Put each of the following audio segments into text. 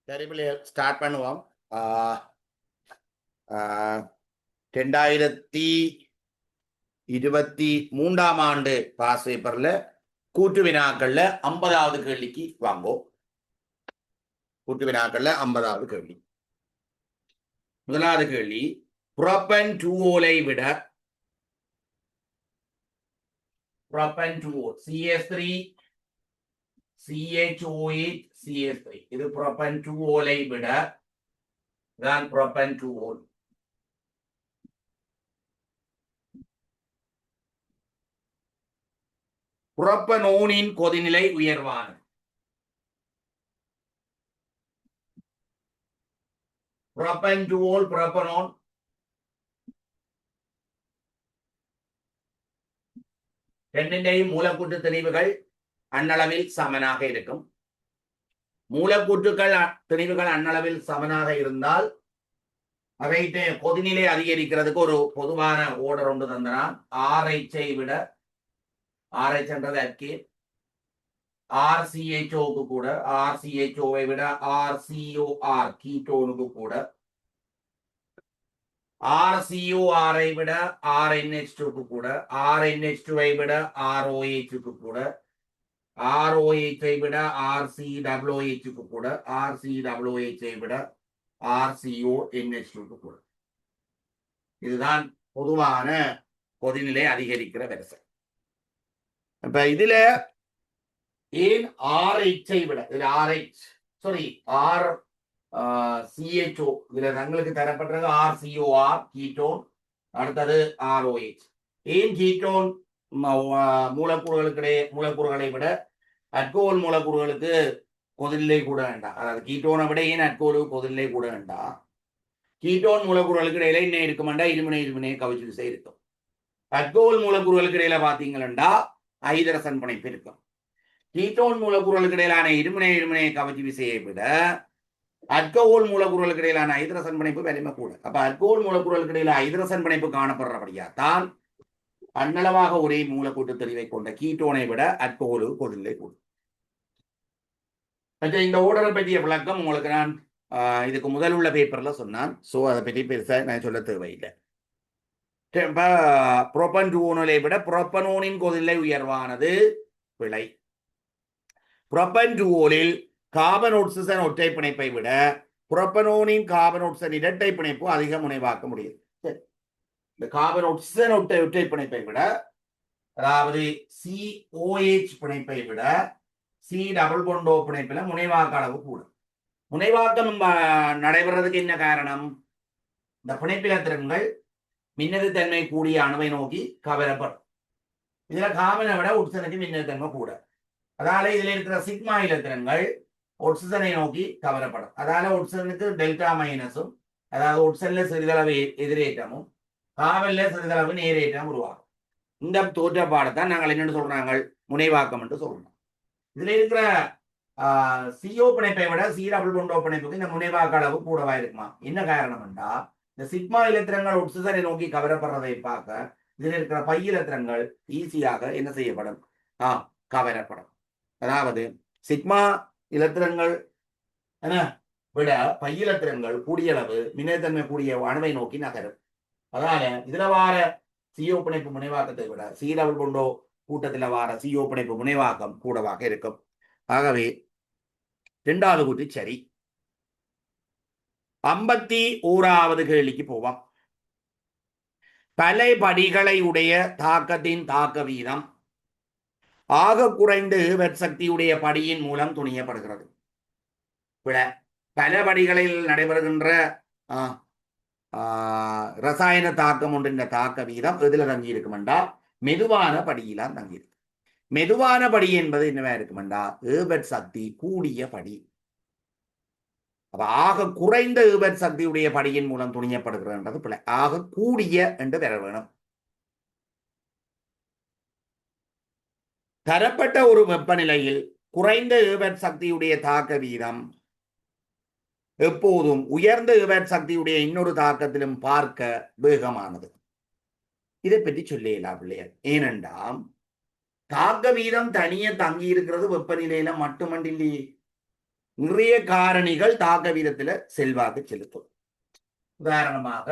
சரி பிள்ளைகள் ஸ்டார்ட் பண்ணுவோம். 2023ஆம் ஆண்டு பாஸ் பேப்பர்ல கூட்டு வினாக்கள்ல 50வது கேள்விக்கு வாங்கோம். கூட்டு வினாக்கள்ல 50வது கேள்வி. முதலாவது கேள்வி, புரோப்பன் 2ஓலை விட புரோப்பன் 2O CS3 CH08 CS3 இது புரோப்பன் 2ஓலை விட தான் புரோப்பன் 2O. புரோப்பனோனின் கொதிநிலை உயர்வானது. புரோப்பன் 2ஓல் புரோப்பனோன் ரெண்டின்றையும் மூலக்கூற்று திணிவுகள் அண்ணளவில் சமனாக இருக்கும். மூலக்கூற்றுகள் திணிவுகள் அண்ணளவில் சமனாக இருந்தால் அவைட்டு கொதிநிலை அதிகரிக்கிறதுக்கு ஒரு பொதுவான ஓர்டர் ஒன்று தந்தான். RH விட RH என்றது அல்கேன், RCHOக்கு கூட RCHOவை விட RCOR கீட்டோனுக்கு கூட, RCORஐ விட RNH2க்கு கூட, RNH2ஐ விட ROHக்கு கூட, ROHஐ விட RCOOHக்கு கூட, RCOOHஐ விட RCONH2க்கு கூட. இதுதான் பொதுவான கொதிநிலை அதிகரிக்கிற வரிசை. இப்ப இதுல ஏன் RH விட இதுல RH சாரி RCHO இதுல தங்களுக்கு தரப்பட்டது RCOR கீட்டோன், அடுத்தது ROH. ஏன் கீட்டோன் மூலக்கூறுகளை விட அல்கோஹால் மூலக்கூறுகளுக்கு கொதிநிலை கூட வேண்டாம். அதாவது கீட்டோனை விட ஏன் அல்கோஹாலுக்கு கொதிநிலை கூட வேண்டாம்? கீட்டோன் மூலக்கூறுகளுக்கு இடையில என்ன இருக்குமெண்டா இருமுனை கவிச்சு விசை இருக்கும். அல்கோஹால் மூலக்கூறுகளுக்கு இடையில பாத்தீங்கன்னா ஐதரசன் பிணைப்பு இருக்கும். கீட்டோன் மூலக்கூறுகளுக்கு இடையிலான இருமுனை கவர்ச்சி விசையை விட அல்கோஹால் மூலக்கூறுகளுக்கு இடையிலான ஐதரசன் பிணைப்பு வலிமை கூட. அப்ப அல்கோஹால் மூலக்கூறுகளுக்கு இடையில ஐதரசன் பிணைப்பு காணப்படுறபடியாத்தான் அன்னளவாக ஒரே மூலக்கூட்டு தெரிவை கொண்ட கீட்டோனை விட அல்கோஹாலுக்கு கொதிநிலை கூடும். இந்த ஓர்டரை பற்றிய விளக்கம் உங்களுக்கு நான் இதுக்கு முதல் உள்ள பேப்பர்ல சொன்னான். சோ அதை பற்றி பெருசா நான் சொல்ல தேவையில்லை. புரோப்பன் 2ஓலை விட புரோப்பனோனின் கொதிநிலை உயர்வானது விளை. புரோப்பன் 2ஓலில் கார்பன் ஆக்சிஜன் ஒற்றை பிணைப்பை விட புரோப்பனோனின் கார்பன் ஆக்சிஜன் இரட்டை பிணைப்பு அதிக முனைவாக்க முடியும். இந்த கார்பன் ஆக்சிஜன் ஒற்றை பிணைப்பை விட, அதாவது COH பிணைப்பை விட C டபுள் பாண்ட் O பிணைப்பில முனைவாக்க அளவு கூட. முனைவாக்கம் நடைபெறதுக்கு என்ன காரணம்? இந்த பிணைப்பிலத்திரன்கள் மின்னெதிர்த்தன்மை கூடிய அணுவை நோக்கி கவரப்படும். இதுல கார்பனை விட ஆக்சிஜனுக்கு மின்னெதிர்த்தன்மை கூட. அதால இதுல இருக்கிற சிக்மா இலத்திரன்கள் ஆக்சிஜனை நோக்கி கவரப்படும். அதால ஆக்சிஜனுக்கு டெல்டா மைனஸும், அதாவது ஆக்சிஜன்ல சிறிதளவு எதிரேற்றமும் கார்பன்ல சிறிதளவு நேரேற்றம் உருவாகும். இந்த தோற்றப்பாடத்தான் நாங்கள் என்னென்னு சொல்றாங்க, முனைவாக்கம் என்று சொல்றோம். இதுல இருக்கிற CO பிணைப்பை விட C டபுள் பாண்ட் O பிணைப்புக்கு இந்த முனைவாக்க அளவு கூடவா இருக்குமா? என்ன காரணம் என்றா, இந்த சிக்மா இலத்திரங்கள் ஆக்சிஜனை நோக்கி கவரப்படுறதை பார்க்க இதுல இருக்கிற பை இலத்திரங்கள் ஈஸியாக என்ன செய்யப்படும்? கவரப்படும். அதாவது சிக்மா இலத்திரங்கள் விட பை இலத்திரங்கள் கூடிய அளவு மின்னேத்தன்மை கூடிய அணுவை நோக்கி நகரும். அதனால இதுல வார CO பிணைப்பு முனைவாக்கத்தை விட C டபுள் பாண்ட் O கூட்டத்தில் வார CO பிணைப்பு முனைவாக்கம் கூடவாக இருக்கும். ஆகவே இரண்டாவது கூட்டு சரி. 51வது கேள்விக்கு போவோம். பல படிகளை உடைய தாக்கத்தின் தாக்க வீதம் ஆக குறைந்து சக்தியுடைய படியின் மூலம் துணியப்படுகிறது. பல படிகளில் நடைபெறுகின்ற ரசாயன தாக்கம் ஒன்றின் தாக்க வீதம் எதுல தங்கி இருக்குமெண்டா மெதுவான படியிலாம் தங்கி இருக்கு. மெதுவான படி என்பது என்னவா இருக்குமெண்டா ஏபட் சக்தி கூடிய படி. அப்ப ஆக குறைந்த ஏபட் சக்தியுடைய படியின் மூலம் துணியப்படுகிறது பிள்ளை. ஆக கூடிய என்று பெற வேணும். தரப்பட்ட ஒரு வெப்பநிலையில் குறைந்த ஏபட் சக்தியுடைய தாக்க வீதம் எப்போதும் உயர்ந்த ஏபட் சக்தியுடைய இன்னொரு தாக்கத்திலும் பார்க்க வேகமானது. இதை பற்றி சொல்லலாம் பிள்ளையர். ஏனென்றால் தாக்க வீதம் தனியே தங்கி இருக்கிறது வெப்பநிலையில மட்டுமண்டில்லையே. நிறைய காரணிகள் தாக்க வீதத்துல செல்வாக்கு செலுத்தும். உதாரணமாக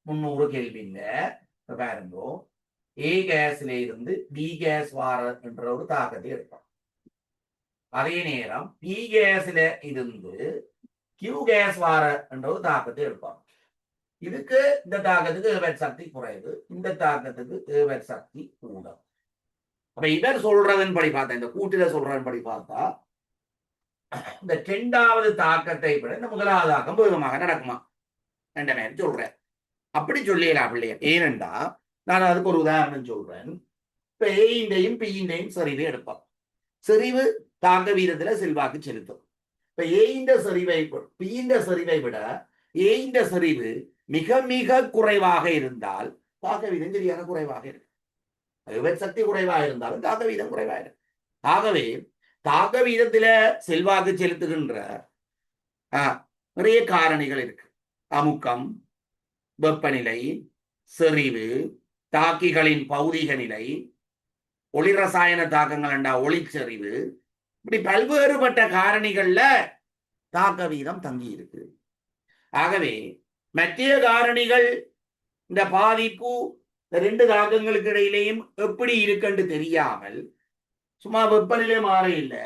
300 கெல்வின்ல பாருங்க, ஏ கேஸ்ல இருந்து பி கேஸ் வார என்ற ஒரு தாக்கத்தை எடுப்போம். அதே நேரம் பி கேஸ்ல இருந்து கியூ கேஸ் வார என்ற ஒரு தாக்கத்தை எடுப்போம். இதுக்கு இந்த தாக்கத்துக்கு ஏவல் சக்தி குறைவு, இந்த தாக்கத்துக்கு ஏவல் சக்தி கூடும். அப்ப இவர் சொல்றதன் படி பார்த்தா, இந்த கூட்டில சொல்றதன் படி பார்த்தா, இந்த இரண்டாவது தாக்கத்தை விட இந்த முதலாவது தாக்கம் வேகமாக நடக்குமா என்ற மாதிரி சொல்றேன். அப்படி சொல்லிடலாம் பிள்ளைய. ஏனென்றா நான் அதுக்கு ஒரு உதாரணம் சொல்றேன். இப்ப ஏண்டையும் பியிண்டையும் செறிவு எடுப்போம். செறிவு தாக்க வீதத்துல செல்வாக்கு செலுத்தும். இப்ப ஏண்ட செறிவை பியிண்ட செறிவை விட ஏண்ட செறிவு மிக மிக குறைவாக இருந்தால் தாக்க வீதம் சரியான குறைவாக இருக்கு. சக்தி குறைவாக இருந்தாலும் தாக்க வீதம் குறைவாக இருக்கு. ஆகவே தாக்க வீதத்துல செல்வாக்கு செலுத்துகின்ற நிறைய காரணிகள் இருக்கு. அமுக்கம், வெப்பநிலை, செறிவு, தாக்கிகளின் பௌதிக நிலை, ஒளி ரசாயன தாக்கங்கள் என்றா ஒளிச்செறிவு, இப்படி பல்வேறுபட்ட காரணிகள்ல தாக்க வீதம் தங்கி இருக்கு. ஆகவே மத்திய காரணிகள் இந்த பாதிப்பு ரெண்டு தாக்கங்களுக்கு இடையிலேயும் எப்படி இருக்குன்னு தெரியாமல் சும்மா வெப்பநிலை மாற இல்லை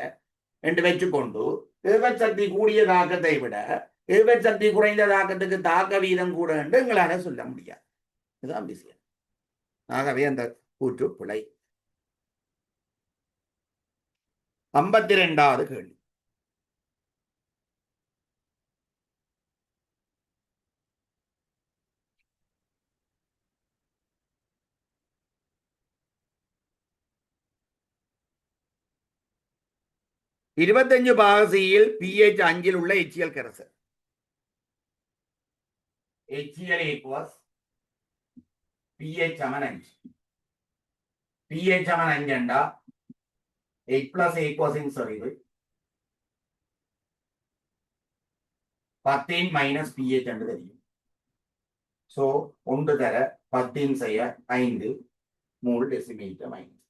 என்று வச்சுக்கொண்டு சக்தி கூடிய தாக்கத்தை விட சக்தி குறைந்த தாக்கத்துக்கு தாக்க வீதம் கூட என்று எங்களால சொல்ல முடியாது. இதுதான் விஷயம். ஆகவே அந்த கூற்று பிழை. 52வது கேள்வி. இருபத்தஞ்சு பாகசியில் pH 5 உள்ள HCl கரைசல். HCl equals pH 5. pH 5 என்றா 8+ aqueous செறிவு 10 மைனஸ் pH என்று தெரியும். சோ 1 தர 10 செய்ய 5 3 டெசிமீட்டர் மைனஸ்.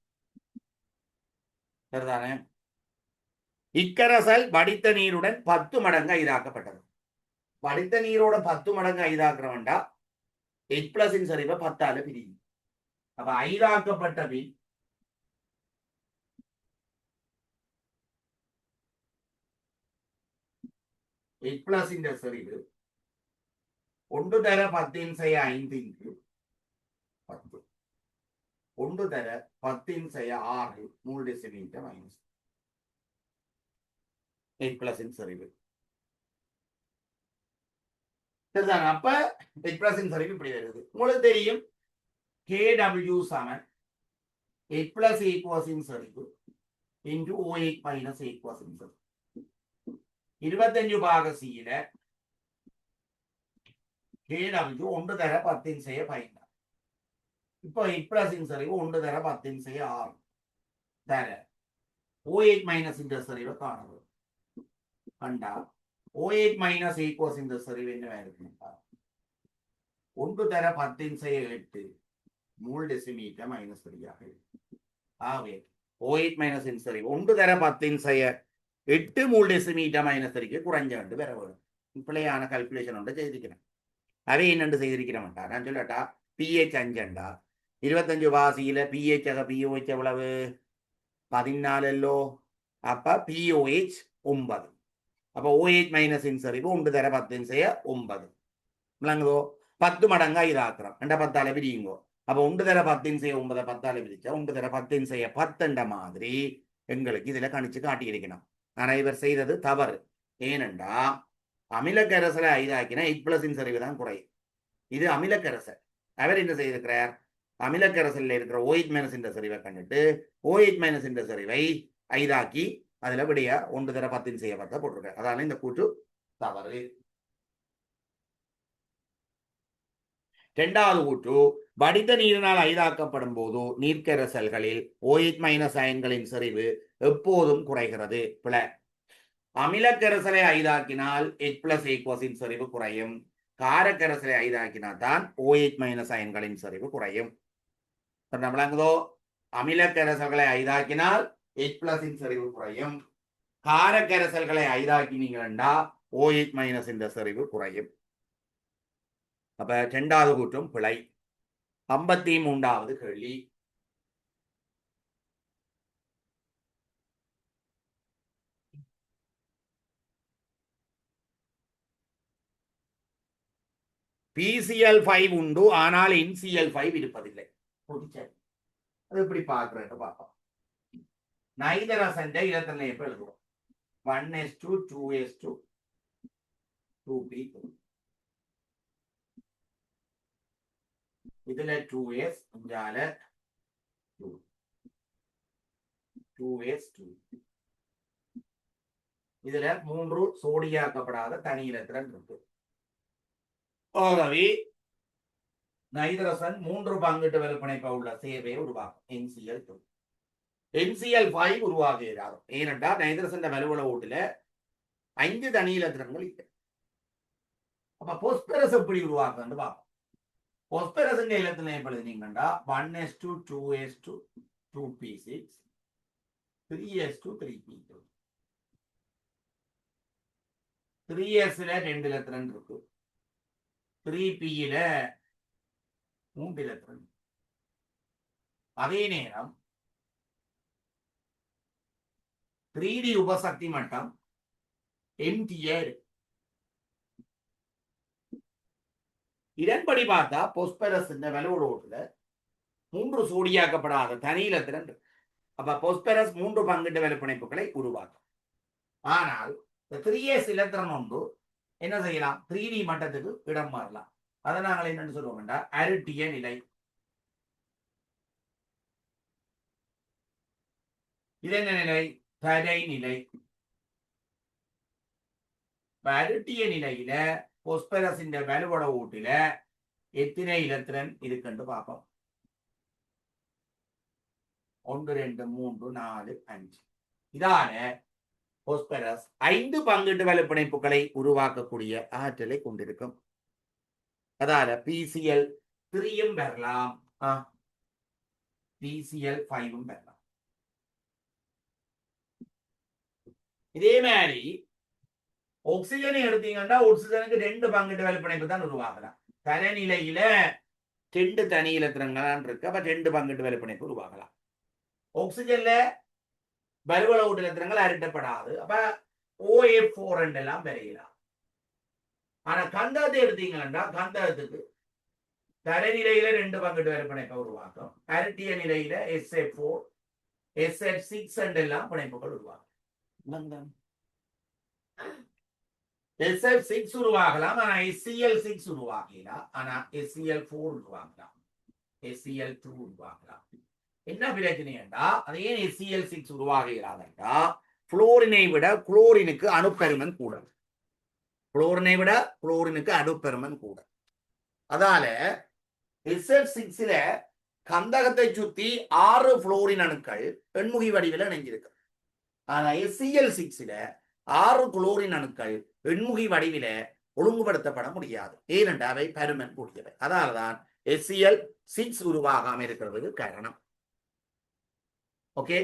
சரிதானே? இக்கரைசல் வடித்த நீருடன் 10 மடங்கு ஐதாக்கப்பட்டது. வடித்த நீரோட 10 மடங்கு ஐதாக்குறவன்டா H+ சரிவை 10ஆல பிரியும். அப்ப ஐதாக்கப்பட்ட பின் H+ சரிவு 1 தர 10 செய்ய 5 10 1 தர 10 செய்ய 6 3 டெசிமீட்டர் மைனஸ். H+ சரிவு. சரிதாங்க? அப்ப H+ சரிவு இப்படி வருது. உங்களுக்கு தெரியும் KW சமன் H+ equals சரிவு into OH minus equals சரிவு. 25 பாக சியில KW 1 தர 10 செய்ய 15. இப்போ H+ சரிவு 1 தர 10 செய்ய 6 தர OH minus இந்த சரிவை காணவும். கண்டா OH minus equals இந்த சரிவு என்ன இருக்குன்னா 1 தர 10 செய்ய 8 3 டெசிமீட்டர் மைனஸ் 3ஆக இருக்கு. ஆகவே OH minus இந்த சரிவு 1 தர 10 செய்ய 8 3 டெசிமீட்டர் மைனஸ் 3க்கு குறைஞ்ச வேண்டு பெற வரும். பிள்ளையான கல்குலேஷன் ஒன்று செய்திருக்கிறேன். அதை என்னென்று செய்திருக்கிறேன்டா நான் சொல்லட்டா pH 5 25 வாசியில pH pOH எவ்வளவு 14. அப்ப pOH 9. அப்ப OH மைனஸ் சரிவு 1 தர 10 செய்ய 9 விளங்குதோ? 10 மடங்கா இதாக்குறோம். 10ஆல பிரியுங்கோ. அப்ப 1 தர 10 செய்ய 9 10ஆல பிரிச்சா 1 தர 10 செய்ய 10 மாதிரி எங்களுக்கு இதுல கணிச்சு காட்டியிருக்கணும். ஆனா இவர் செய்தது தவறு. ஏனென்றா அமிலக்கரசலை ஐதாக்கினா H+ சரிவு தான் குறையும். இது அமிலக்கரசல். அவர் என்ன செய்திருக்கிறார்? அமிலக்கரசல்ல இருக்கிற OH மைனஸ் சரிவை கண்டுட்டு OH மைனஸ் சரிவை ஐதாக்கி அதுல விடையா 1 தர 10 செய்ய 10 போட்டிருக்காரு. அதனால இந்த கூற்று தவறு. இரண்டாவது கூற்று வடித்த நீரினால் ஐதாக்கப்படும் போது நீர்க்கரசல்களில் OH மைனஸ் அயன்களின் செறிவு எப்போதும் குறைகிறது. பிழை. அமிலக்கரசலை ஐதாக்கினால் H+ equals செறிவு குறையும். காரக்கரசலை ஐதாக்கினால் தான் OH மைனஸ் அயன்களின் செறிவு குறையும். விளங்குதோ? அமிலக்கரசல்களை ஐதாக்கினால் H+ செறிவு குறையும். காரக்கரைசல்களை ஐதாக்கினீங்கன்னா OH மைனஸ் இந்த செறிவு குறையும். அப்ப 2வது கூற்றும் பிழை. 53வது கேள்வி. PCl5 உண்டு, ஆனால் NCl5 இருப்பதில்லை. அது எப்படி பார்க்கிறேன் பார்ப்போம். நைதரசன்ட இலத்திரனியப்ப எழுதுவோம். 1s2 2s2 2p2. இதுல 2s இங்கால 2 2s2. இதுல 3 சோடியாக்கப்படாத தனி இலத்திரன் இருக்கு. ஆகவே நைதரசன் 3 பங்கிட்டு விற்பனைப்ப உள்ள சேர்வையை உருவாக்கும். NCl2. NCl5 உருவாகிறார். ஏனென்றால் நைதரசன் வலுவள ஓட்டுல 5 தனி இலத்திரன்கள் இல்லை. அப்ப பொஸ்பரஸ் எப்படி உருவாக்குன்னு பார்ப்போம். Phosphorus இலத்திரனை எழுதினீங்கன்னா 1s2 2s2 2p6 3s2 3p2. 3sல 2 இலத்திரன் இருக்கு. 3pல 3 இலத்திரன். அதே நேரம் 3D உபசக்தி மட்டம் எம்டிஏ. இதன்படி பார்த்தா பொஸ்பரஸ் இந்த வலுவலோட்டுல 3 சோடியாக்கப்படாத தனி இலத்திரன் இருக்கு. அப்ப பொஸ்பரஸ் 3 பங்கிட்டு வலுப்பிணைப்புகளை உருவாக்கும். ஆனால் 3s இலத்திரன் ஒன்று என்ன செய்யலாம்? 3D மட்டத்துக்கு இடம் மாறலாம். அதை நாங்கள் என்னன்னு சொல்லுவோம், அருட்டிய நிலை. இது என்ன நிலை? தரை நிலை. அருட்டிய நிலையில பொஸ்பரஸின் வலுவள ஊட்டில எத்தனை இலத்திரன் இருக்குன்னு பார்ப்போம். 1 2 3 4 5. இதால பொஸ்பரஸ் 5 பங்கிட்டு வலுப்பிணைப்புகளை உருவாக்கக்கூடிய ஆற்றலை கொண்டிருக்கும். அதால PCl3 பெறலாம், PCl5 பெறலாம். இதே மாதிரி ஆக்சிஜனை எடுத்தீங்கன்னா ஆக்சிஜனுக்கு 2 பங்கிட்டு வலுப்பிணைப்பு தான் உருவாகலாம். தரநிலையில 2 தனி இலத்திரங்கள் இருக்கு. அப்ப 2 பங்கிட்டு வலுப்பிணைப்பு உருவாகலாம். ஆக்சிஜன்ல வலுவள ஊட்டு இலத்திரங்கள் அருட்டப்படாது. அப்ப OF4 எல்லாம் பெறலாம். ஆனா கந்தகத்தை எடுத்தீங்கன்னா கந்தகத்துக்கு தரநிலையில 2 பங்கிட்டு வலுப்பிணைப்பை உருவாக்கும். அருட்டிய நிலையில SF4 SF6 எல்லாம் பிணைப்புகள் உருவாக்கும். SF6 உருவாகலாம், ஆனா SCl6 உருவாகலாம். ஆனா SCl4 உருவாகலாம், SCl2 உருவாகலாம். என்ன பிரச்சனைடா? அது ஏன் SCl6 உருவாகிறாங்கடா? புளோரினை விட குளோரினுக்கு அணுப்பெருமன் கூட. புளோரினை விட குளோரினுக்கு அணுப்பெருமன் கூட. அதால SF6ல கந்தகத்தை சுத்தி 6 புளோரின் அணுக்கள் எண்முகி வடிவில் இணைஞ்சிருக்கு. ஆனா SCl6ல 6 குளோரின் அணுக்கள் எண்முகி வடிவில ஒழுங்குபடுத்தப்பட முடியாது. ஏனென்றால் அவை பருமன் கூடியவை. அதனால்தான் SCl6 உருவாகாம இருக்கிறதுக்கு காரணம். ஓகே,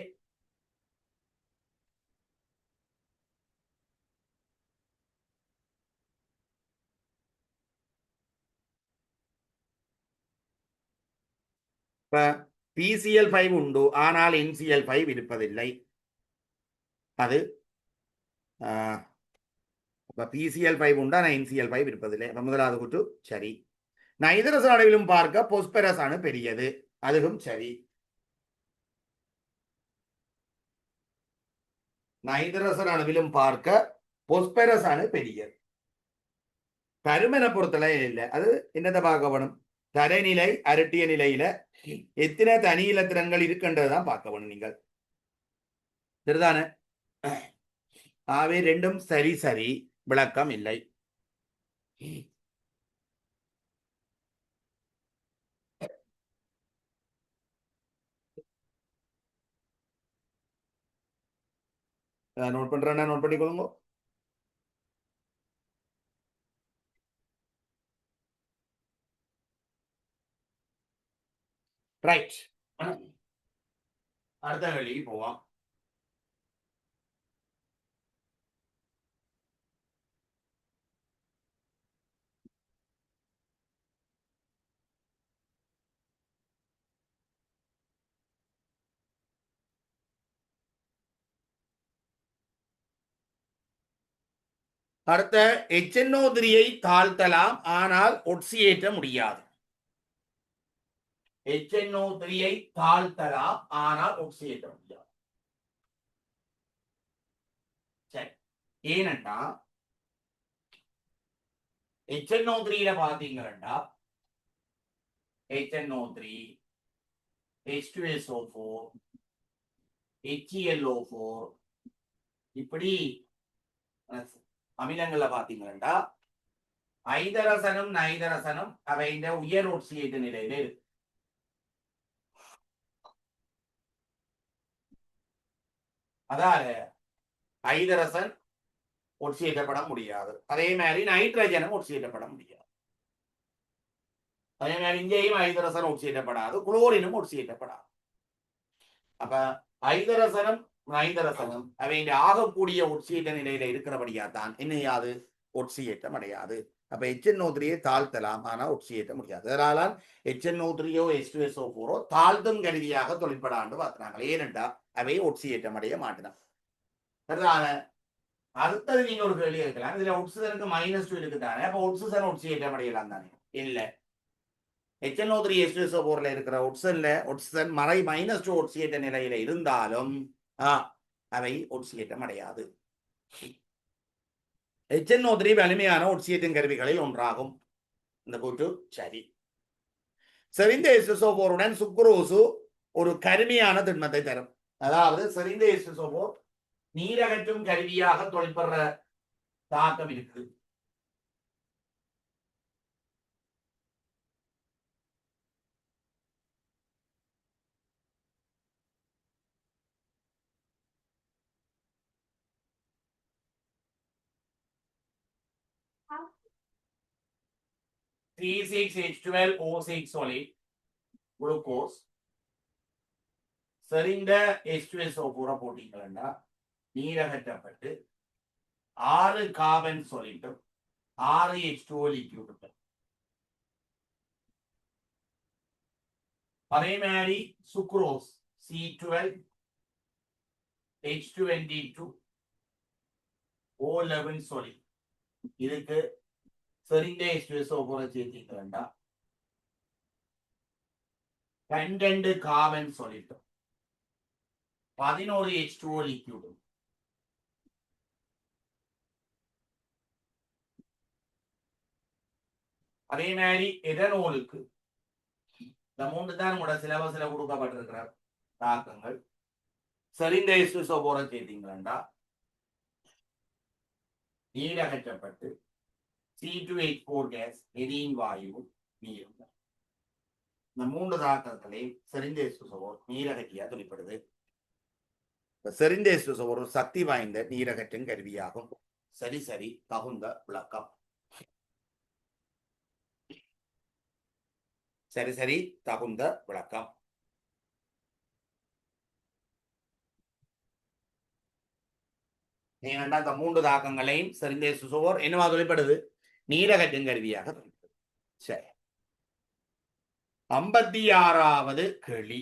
இப்ப PCl5 உண்டு, ஆனால் NCl5 இருப்பதில்லை. அது PCl5 உண்டு, ஆனால் NCl5 இருப்பதில்லை. முதலாவது கூற்று சரி. நைதரசன் அளவிலும் பார்க்க பொஸ்பரஸ் அணு பெரியது, அதுவும் சரி. நைதரசன் அளவிலும் பார்க்க பொஸ்பரஸ் அணு பெரியது. பருமனை பொறுத்தல இல்லை. அது என்னத்தை பார்க்க வேணும்? தரைநிலை அருட்டிய நிலையில எத்தனை தனி இலத்திரன்கள் இருக்குன்றதுதான் பார்க்க வேணும் நீங்கள். சரிதானே? ஆகவே ரெண்டும் சரி சரி, விளக்கம் இல்லை. நோட் பண்றேன்னா நோட் பண்ணிக்கொள்ளுங்க. ரைட், அடுத்த கேள்விக்கு போவோம். அடுத்த HNO3 தாழ்த்தலாம், ஆனால் ஒட்சியேற்ற முடியாது. HNO3 தாழ்த்தலாம், ஆனால் ஒட்சியேற்ற முடியாது. சரி, ஏனென்றா HNO3 பாத்தீங்கன்னா HNO3, H2SO4, HClO4 இப்படி அமிலங்கள்ல பாத்தீங்கன்னா ஐதரசனும் நைதரசனும் அவை இந்த உயர் ஒட்சியேற்ற நிலையில இருக்கு. அதாவது ஐதரசன் ஒட்சியேற்றப்பட முடியாது. அதே மாதிரி நைட்ரஜனும் ஒட்சியேற்றப்பட முடியாது. அதே மாதிரி இங்கேயும் ஐதரசன் ஒட்சியேற்றப்படாது, குளோரினும் ஒட்சியேற்றப்படாது. அப்ப ஐதரசனும் நைதரசனும் அவை ஆகக்கூடிய ஒட்சியேற்ற நிலையில இருக்கிறபடியா தான் என்னையாது ஒட்சியேற்றம் அடையாது. அப்ப HNO3 தாழ்த்தலாம், ஆனா ஒட்சியேற்ற முடியாது. அதனால HNO3 H2SO4 தாழ்த்தும் கருவியாக தொழிற்படாண்டு பார்த்தாங்க. ஏனென்றா அவை ஒட்சியேற்றம் அடைய மாட்டினாங்க. அதனால அடுத்தது நீங்க ஒரு கேள்வி கேட்கலாம், இதுல ஒட்சிஜனுக்கு -2 இருக்குதானே, அப்ப ஒட்சிஜன் ஒட்சியேற்றம் அடையலாம் தானே? இல்ல, HNO3 H2SO4 இருக்கிற ஒட்சிஜன் மறை -2 ஒட்சியேற்ற நிலையில இருந்தாலும் அவை ஒட்சியேற்றம் அடையாது. HNO3 வலிமையான ஒட்சியேற்றும் கருவிகளில் ஒன்றாகும். இந்த கூற்று சரி. செறிந்த H2SO4 சுக்ரோசு ஒரு கருமையான திண்மத்தை தரும். அதாவது செறிந்த H2SO4 நீரகற்றும் கருவியாக தொழிற்படுற தாக்கம் இருக்கு. C6H12O6 solid குளுக்கோஸ் செறிந்த H2SO4 போட்டீங்கன்னா நீரகற்றப்பட்டு 6 கார்பன் சொல்லிட்டும் 6 H2O லிக்யூட். அதே மாதிரி சுக்ரோஸ் C12H22O11 solid இதுக்கு செறிந்த H2SO4 சேர்த்தீங்கன்னா 12 கார்பன் சொல்லிட்டும் 11 H2O லிக்யூட். அதே மாதிரி எதனோலுக்கு இந்த 3 தான் உங்களோட சிலபஸ்ல கொடுக்கப்பட்டிருக்கிற தாக்கங்கள். செறிந்த H2SO4 சேர்த்தீங்கன்னா நீரகற்றப்பட்டு C2H4 கேஸ் எரியின் வாயுவும் நீரும். இந்த 3 தாக்கங்களையும் செறிந்த H2SO4 நீரகற்றியா தொழிற்படுது. செறிந்த H2SO4 ஒரு சக்தி வாய்ந்த நீரகற்றும் கருவியாகும். சரி சரி, தகுந்த விளக்கம். சரி சரி, தகுந்த விளக்கம். ஏனென்றால் இந்த 3 தாக்கங்களையும் செறிந்த H2SO4 என்னவா தொழிற்படுது? நீரகற்றும் கருவியாக தொழிற்படுது. சரி, 56வது கேள்வி.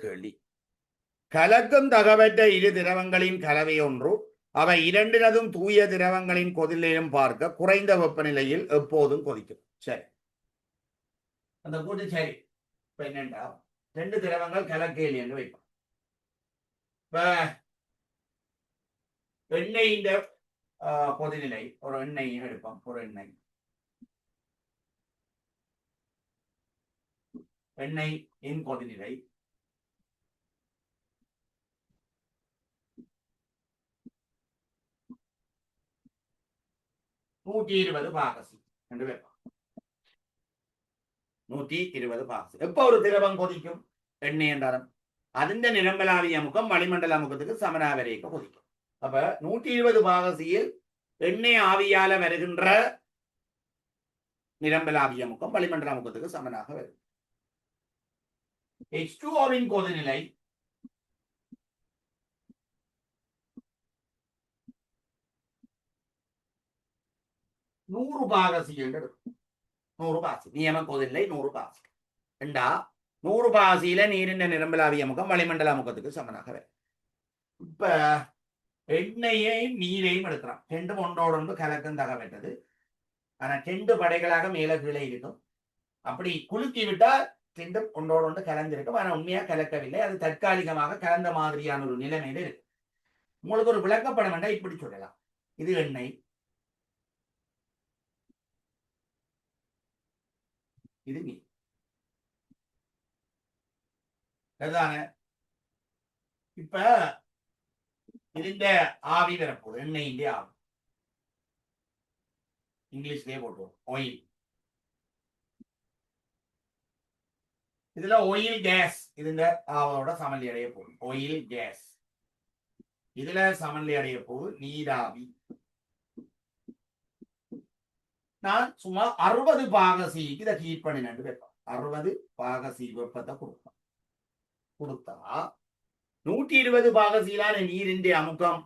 கேள்வி. கலக்கும் தகவற்ற இரு திரவங்களின் கலவை ஒன்று அவை இரண்டினதும் தூய திரவங்களின் கொதிலையும் பார்க்க குறைந்த வெப்பநிலையில் எப்போதும் கொதிக்கும். சரி, அந்த கூட்டு சரி. இப்ப என்னண்டா 2 திரவங்கள் கலக்கையில் என்று வைப்போம். இப்ப எண்ணெய் இந்த கொதிநிலை ஒரு எண்ணெய் எடுப்போம். ஒரு எண்ணெயின் கொதிநிலை 120 பாகசி என்று வைப்போம். 120 பாகசி. எப்ப ஒரு திரவம் கொதிக்கும்? எண்ணெய் என்றாலும் അതിന്റെ நிரம்பலாவிய முகம் வளிமண்டல முகத்துக்கு சமனாவரேக்க கொதிக்கும். அப்ப 120 பாகசியில் எண்ணெய் ஆவியால வருகின்ற நிரம்பலாவிய முகம் வளிமண்டல முகத்துக்கு சமனாக வரும். H2Oவின் கொதிநிலை 100 பாகசி என்று எடுக்கும். 100 பாசி நியம கொதில்லை 100 பாசி ரெண்டா 100 பாசியில நீரின் நிரம்பலாவிய முகம் வளிமண்டல முகத்துக்கு சமனாக வரும். இப்ப எண்ணெயையும் நீரையும் எடுக்கலாம். ரெண்டும் ஒன்றோடு ஒன்று கலக்கும் தகவட்டது. ஆனா 2 படைகளாக மேல கீழே இருக்கும். அப்படி குலுக்கி விட்டால் ரெண்டும் ஒன்றோடு ஒன்று கலந்திருக்கும். ஆனா உண்மையா கலக்கவில்லை. அது தற்காலிகமாக கலந்த மாதிரியான ஒரு நிலைமையில இருக்கு. உங்களுக்கு ஒரு விளக்கப்படம் வேண்டாம், இப்படி சொல்லலாம். இது எண்ணெய், இது நீர். அதுதானே இப்ப ഇതിന്റെ ആവി വരപ്പോൾ എണ്ണയിന്റെ ആവി ഇംഗ്ലീഷിലേ പോട്ടു ഓയിൽ. இதுல oil gas ഇതിന്റെ ആവോടെ സമന്വയ അടയ പോകും. oil gas இதுல സമന്വയ அடைய போகுது நீராவி. நான் சும்மா 60 பாகசி இதை ஹீட் பண்ணிட்டு வைப்பேன். 60 பாகசி வெப்பத்தை கொடுத்தா 120 பாகசியிலான நீரின் அமுக்கம்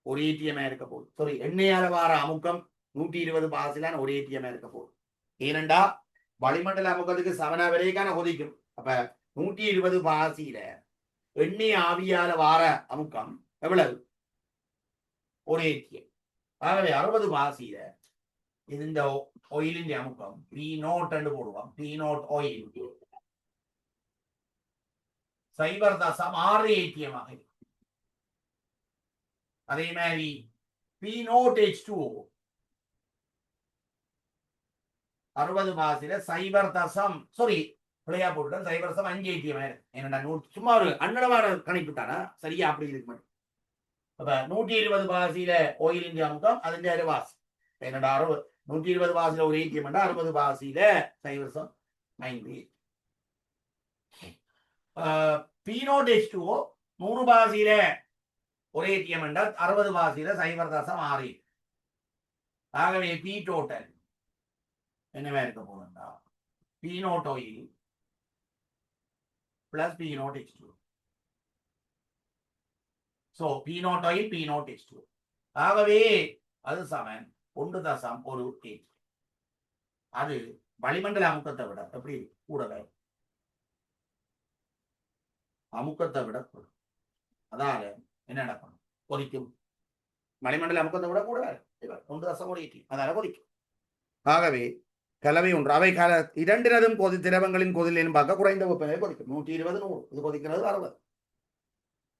ஒரு ஏடிஎம் இருக்க போகுது. சாரி, எண்ணெயால வார அமுக்கம் 120 பாகசியிலான ஒரு ஏடிஎம் இருக்க போகுது. ஏனண்டா வளிமண்டல அமுக்கத்துக்கு சமனா வரைக்கான கொதிக்கும். அப்ப 120 பாகசியில எண்ணெய் ஆவியால வார அமுக்கம் எவ்வளவு? ஒரு ஏடிஎம். ஆகவே 60 பாகசியில இந்த ஆயிலின் அமுக்கம் P0 என்று போடுவோம். P0 ஆயில் 0.6 ஏடிஎம் ஆக இருக்கும். அதே மாதிரி P0H2O 60 பாகசில 0. சாரி, பிள்ளையா போட்டு 0.5 ஏடிஎம் ஆயிரும். என்னடா சும்மா ஒரு அன்னடவார கணிப்பு தானா, சரியா அப்படி இருக்கு. அப்ப 120 பாகசில ஆயிலின் அமுக்கம் അതിന്റെ അരവാസി. என்னடா 120 பாகசில ஒரு ஏடிஎம் 60 பாகசில 0.5. P0H2O 100 பாகசில ஒரு ஏடிஎம் 60 பாகசில 0.6. ஆகவே P டோட்டல் என்னவா இருக்க போகுதுண்டா P0 oil plus P0H2O. So P0 oil P0H2O. ஆகவே அது சமன் 1.1. அது வளிமண்டல அமுக்கத்தை விட எப்படி கூடவே அமுக்கத்தை விட கூடும். அதால என்ன நடக்கணும்? கொதிக்கும். வளிமண்டல அமுக்கத்தை விட கூட 1.1. அதால கொதிக்கும். ஆகவே கலவை ஒன்று. அவை இரண்டினதும் திரவங்களின் கொதிலும் பார்க்க குறைந்த வெப்பநிலை கொதிக்கும். 120 100. இது கொதிக்கிறது 60.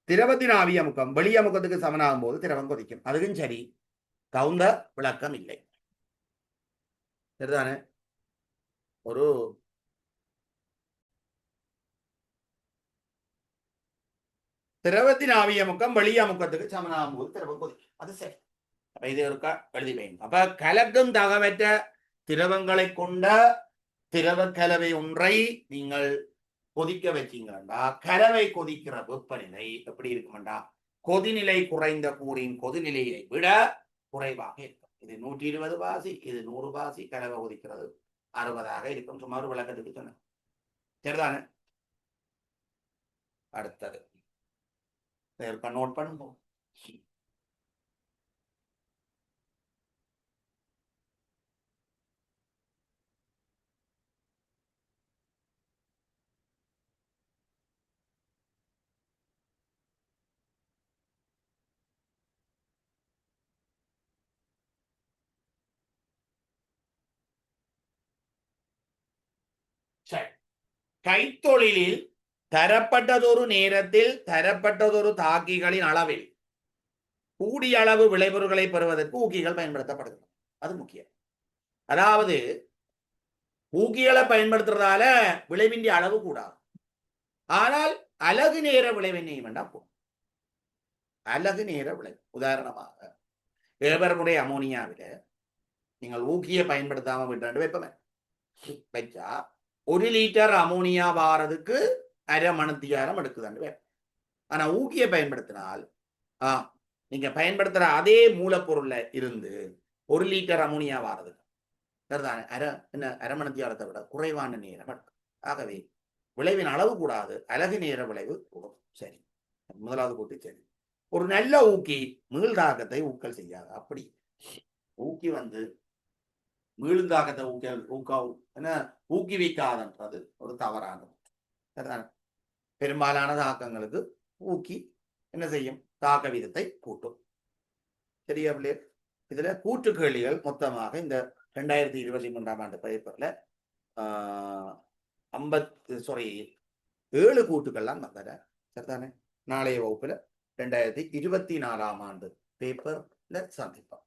திரவத்தின் ஆவி அமுக்கம் வெளி அமுக்கத்துக்கு சமனாகும் போது திரவம் கொதிக்கும். அதுக்கும் சரி, தகுந்த விளக்கம் இல்லை. சரிதானே? ஒரு திரவத்தின் ஆவி அமுக்கம் வெளி அமுக்கத்துக்கு சமனாகும் போது திரவம் கொதிக்கும். அது சரி. அப்ப இது இருக்கா எழுதி வைங்க. அப்ப கலக்கும் தகவற்ற திரவங்களை கொண்ட திரவ கலவை ஒன்றை நீங்கள் கொதிக்க வச்சீங்கன்னா கலவை கொதிக்கிற வெப்பநிலை எப்படி இருக்குமெண்டா கொதிநிலை குறைந்த கூறின் கொதிநிலையை விட குறைவாக இருக்கும். இது 120 பாசி, இது 100 பாசி. கலவை கொதிக்கிறது 60 இருக்கும். சுமார் விளக்கத்துக்கு சொன்ன சரிதானே? அடுத்தது நோட் பண்ணுவோம். கைத்தொழிலில் தரப்பட்டதொரு நேரத்தில் தரப்பட்டதொரு தாக்கிகளின் அளவில் கூடிய அளவு விளைபொருட்களை பெறுவதற்கு ஊக்கிகள் பயன்படுத்தப்படுகிறது. அது முக்கியம். அதாவது ஊக்கிகளை பயன்படுத்துறதால விளைவின் அளவு கூடாது. ஆனால் அலகு நேர விளைவினை வேண்டாம் போகும். அலகு நேர விளைவு உதாரணமாக ஏபர்முடைய அமோனியாவில நீங்கள் ஊக்கியை பயன்படுத்தாம விட்டு வைப்பமே வச்சா 1 லிட்டர் அமோனியா வாரதுக்கு அரை மணித்தியாரம் எடுக்குதாண்டு. ஆனா ஊக்கியை பயன்படுத்தினால் நீங்க பயன்படுத்துற அதே மூலப்பொருள்ல இருந்து 1 லிட்டர் அமோனியா வாரதுக்கு சரிதானே அரை மணித்தியாரத்தை விட குறைவான நேரம் எடுக்கும். ஆகவே விளைவின் அளவு கூடாது, அலகு நேர விளைவு கூடும். சரி, முதலாவது கூட்டி சரி. ஒரு நல்ல ஊக்கி மீள்தாக்கத்தை ஊக்கல் செய்யாது. அப்படி ஊக்கி மீளும் தாக்கத்தை ஊக்குவிக்காதுன்றது ஒரு தவறானது. சரிதானே? பெரும்பாலான தாக்கங்களுக்கு ஊக்கி என்ன செய்யும்? தாக்க வீதத்தை கூட்டும். சரியா பிள்ளைய? இதுல கூற்று கேள்விகள் மொத்தமாக இந்த 2023ஆம் ஆண்டு பேப்பர்ல 7 கூட்டுக்கள்லாம் வந்தன. சரிதானே? நாளைய வகுப்புல 2024ஆம் ஆண்டு பேப்பர்ல சந்திப்போம்.